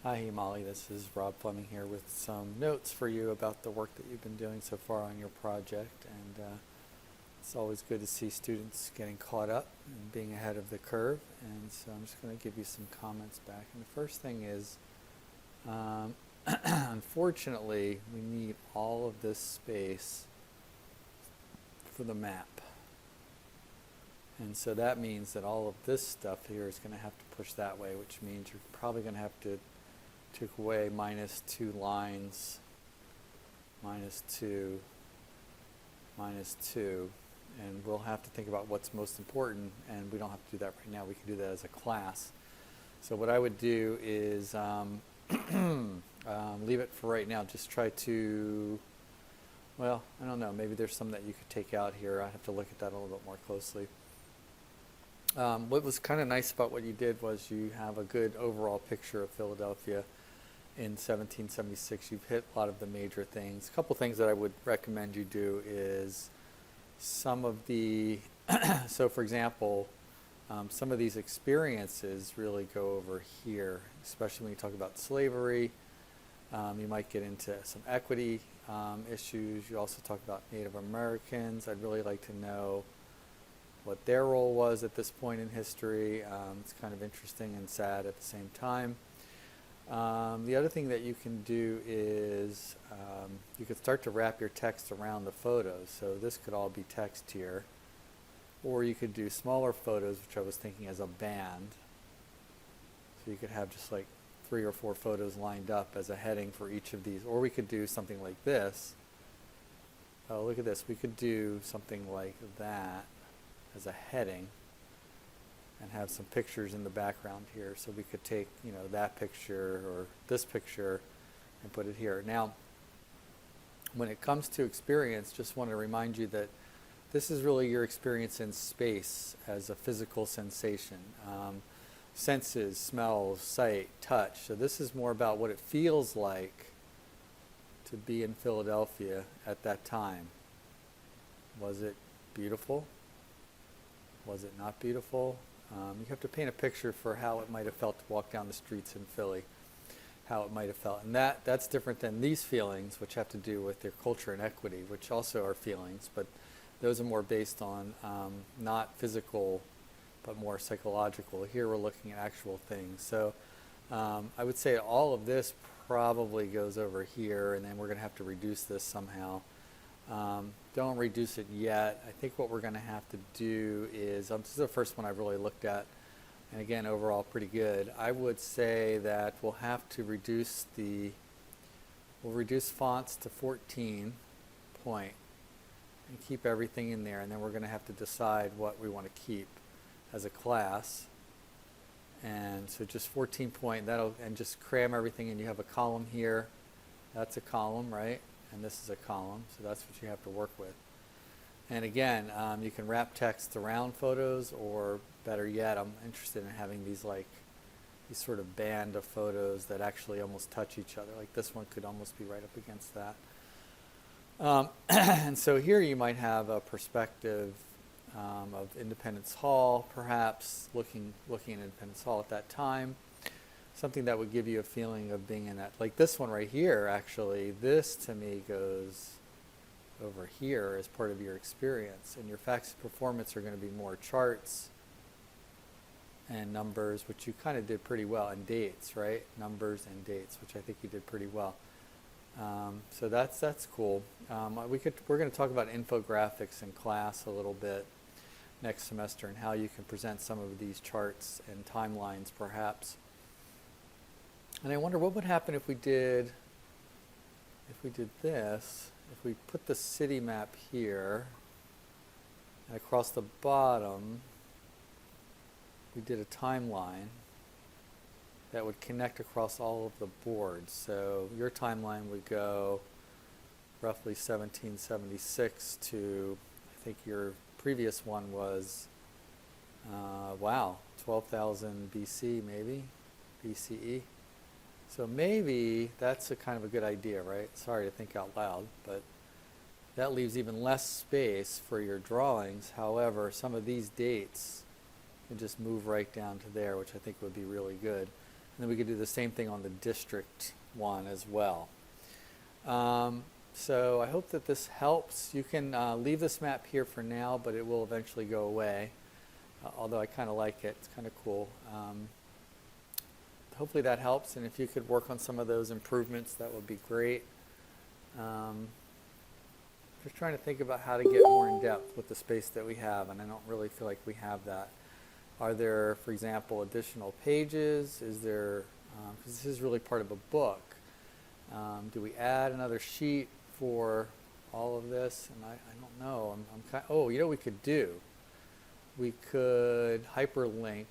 Hi, Himali. This is Rob Fleming here with some notes for you about the work that you've been doing so far on your project. And it's always good to see students getting caught up and being ahead of the curve. And so I'm just going to give you some comments back. And the first thing is, um, unfortunately, we need all of this space for the map. And so that means that all of this stuff here is going to have to push that way, which means you're probably going to have to take away minus 2 lines, minus 2, minus 2, and we'll have to think about what's most important, and we don't have to do that right now. We can do that as a class. So what I would do is leave it for right now. Just try to, well, I don't know, maybe there's some that you could take out here. I have to look at that a little bit more closely. What was kind of nice about what you did was you have a good overall picture of Philadelphia in 1776. You've hit a lot of the major things. A couple things that I would recommend you do is some of the, so for example, some of these experiences really go over here, especially when you talk about slavery. You might get into some equity issues. You also talk about Native Americans. I'd really like to know what their role was at this point in history. It's kind of interesting and sad at the same time. The other thing that you can do is you could start to wrap your text around the photos. So this could all be text here. Or you could do smaller photos, which I was thinking as a band. So you could have just like 3 or 4 photos lined up as a heading for each of these. Or we could do something like this. Oh, look at this. We could do something like that as a heading and have some pictures in the background here. So we could take, you know, that picture or this picture and put it here. Now, when it comes to experience, just want to remind you that this is really your experience in space as a physical sensation. Senses, smells, sight, touch. So this is more about what it feels like to be in Philadelphia at that time. Was it beautiful? Was it not beautiful? You have to paint a picture for how it might have felt to walk down the streets in Philly, how it might have felt. And that's different than these feelings, which have to do with their culture and equity, which also are feelings, but those are more based on not physical, but more psychological. Here we're looking at actual things. So I would say all of this probably goes over here, and then we're going to have to reduce this somehow. Don't reduce it yet. I think what we're going to have to do is, this is the first one I really looked at, and again, overall pretty good. I would say that we'll have to reduce we'll reduce fonts to 14 point and keep everything in there, and then we're going to have to decide what we want to keep as a class. And so just 14 point, and just cram everything in. You have a column here. That's a column, right? And this is a column, so that's what you have to work with. And again, you can wrap text around photos, or better yet, I'm interested in having these sort of band of photos that actually almost touch each other. Like this one could almost be right up against that. And so here you might have a perspective of Independence Hall, perhaps looking at Independence Hall at that time. Something that would give you a feeling of being in that, like this one right here, actually, this to me goes over here as part of your experience. And your facts of performance are going to be more charts and numbers, which you kind of did pretty well, and dates, right? Numbers and dates, which I think you did pretty well. So that's cool. We're going to talk about infographics in class a little bit next semester, and how you can present some of these charts and timelines, perhaps. And I wonder what would happen if we did this, if we put the city map here, and across the bottom, we did a timeline that would connect across all of the boards. So your timeline would go roughly 1776 to, I think your previous one was, wow, 12,000 BC maybe, BCE. So maybe that's a kind of a good idea, right? Sorry to think out loud, but that leaves even less space for your drawings. However, some of these dates can just move right down to there, which I think would be really good. then we could do the same thing on the district one as well. So I hope that this helps. You can leave this map here for now, but it will eventually go away. Although I kind of like it. It's kind of cool. Hopefully that helps, and if you could work on some of those improvements, that would be great. Just trying to think about how to get more in depth with the space that we have, and I don't really feel like we have that. Are there, for example, additional pages? Is there, because this is really part of a book, do we add another sheet for all of this? And I don't know. I'm kind of, oh, you know what we could do? We could hyperlink.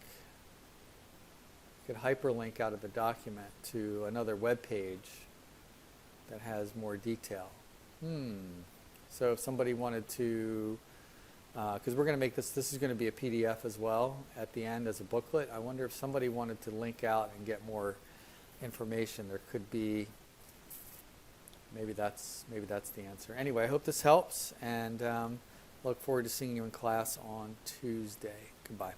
Out of the document to another web page that has more detail. So if somebody wanted to, because we're going to make this is going to be a PDF as well at the end as a booklet. I wonder if somebody wanted to link out and get more information. There could be, maybe that's the answer. Anyway, I hope this helps, and look forward to seeing you in class on Tuesday. Goodbye.